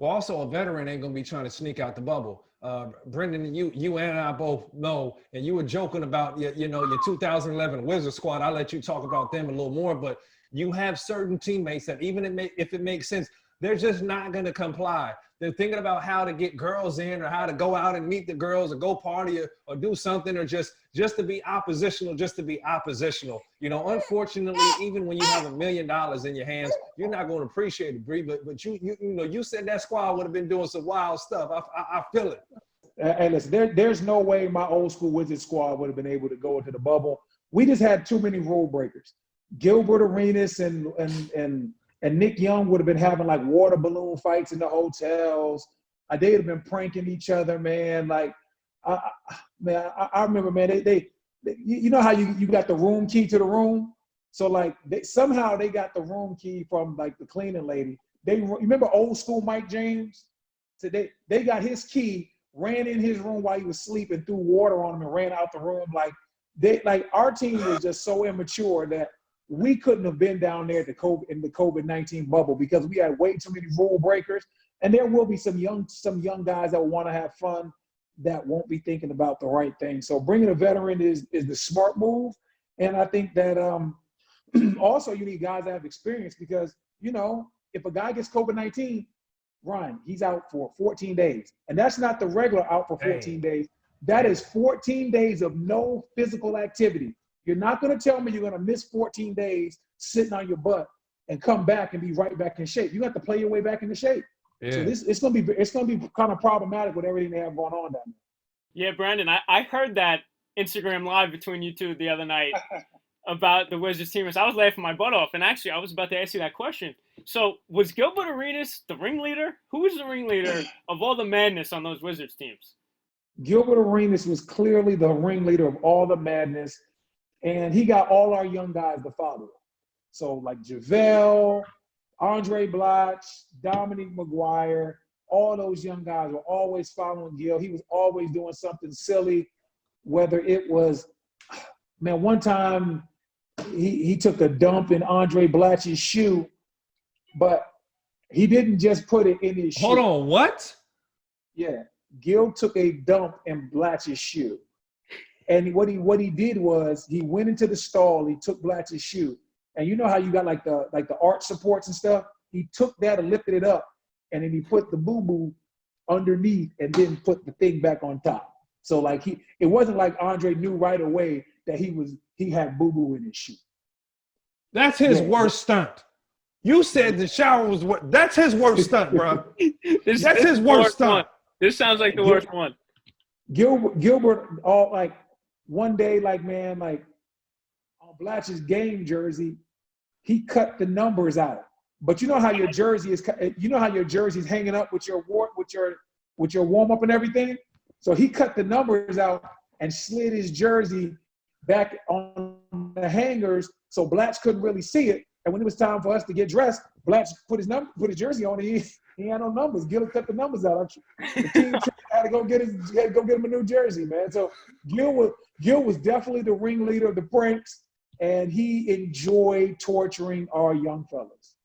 Well, also a veteran ain't gonna be trying to sneak out the bubble. Brendan, you and I both know, and you were joking about your 2011 Wizard squad. I'll let you talk about them a little more, but you have certain teammates that even if it makes sense, they're just not gonna comply. They're thinking about how to get girls in or how to go out and meet the girls or go party or do something or just to be oppositional, just to be oppositional. Unfortunately, even when you have $1 million in your hands, you're not going to appreciate it, Bree. But you said that squad would have been doing some wild stuff. I feel it. Hey, listen, there's no way my old school Wizard squad would have been able to go into the bubble. We just had too many rule breakers. Gilbert Arenas and Nick Young would have been having like water balloon fights in the hotels. They'd have been pranking each other, man. Like, I remember, man. They you know how you got the room key to the room, so like somehow they got the room key from like the cleaning lady. You remember old school Mike James? So they got his key, ran in his room while he was sleeping, threw water on him, and ran out the room. Like our team was just so immature that we couldn't have been down there in the COVID-19 bubble because we had way too many rule breakers. And there will be some young guys that will want to have fun that won't be thinking about the right thing. So bringing a veteran is the smart move. And I think that also you need guys that have experience because, if a guy gets COVID-19, Ryan, he's out for 14 days. And that's not the regular out for 14 days. That is 14 days of no physical activity. You're not going to tell me you're going to miss 14 days sitting on your butt and come back and be right back in shape. You have to play your way back into shape. Yeah. So it's going to be kind of problematic with everything they have going on down there. Yeah, Brandon, I heard that Instagram live between you two the other night about the Wizards team. I was laughing my butt off, and actually I was about to ask you that question. So was Gilbert Arenas the ringleader? Who was the ringleader of all the madness on those Wizards teams? Gilbert Arenas was clearly the ringleader of all the madness. And he got all our young guys to follow him. So like JaVale, Andray Blatche, Dominique McGuire, all those young guys were always following Gil. He was always doing something silly, whether it was, man, one time he took a dump in Andray Blatche's shoe, but he didn't just put it in his shoe. Hold on, what? Yeah, Gil took a dump in Blatche's shoe. And what he did was he went into the stall. He took Blatche's shoe, and you know how you got like the arch supports and stuff. He took that and lifted it up, and then he put the boo boo underneath, and then put the thing back on top. So like it wasn't like Andre knew right away that he had boo boo in his shoe. That's his worst stunt. You said the shower was what? That's his worst stunt, bro. That's his worst stunt. This sounds like the worst one. Gilbert, all like. One day, on Blatche's game jersey, he cut the numbers out. But you know how your jersey is. You know how your jersey's hanging up with your warm up and everything. So he cut the numbers out and slid his jersey back on the hangers, so Blatche couldn't really see it. And when it was time for us to get dressed, Blatche put his jersey on. And he had no numbers. Gil cut the numbers out. The team had to go get him a new jersey, man. So Gil was definitely the ringleader of the pranks, and he enjoyed torturing our young fellas.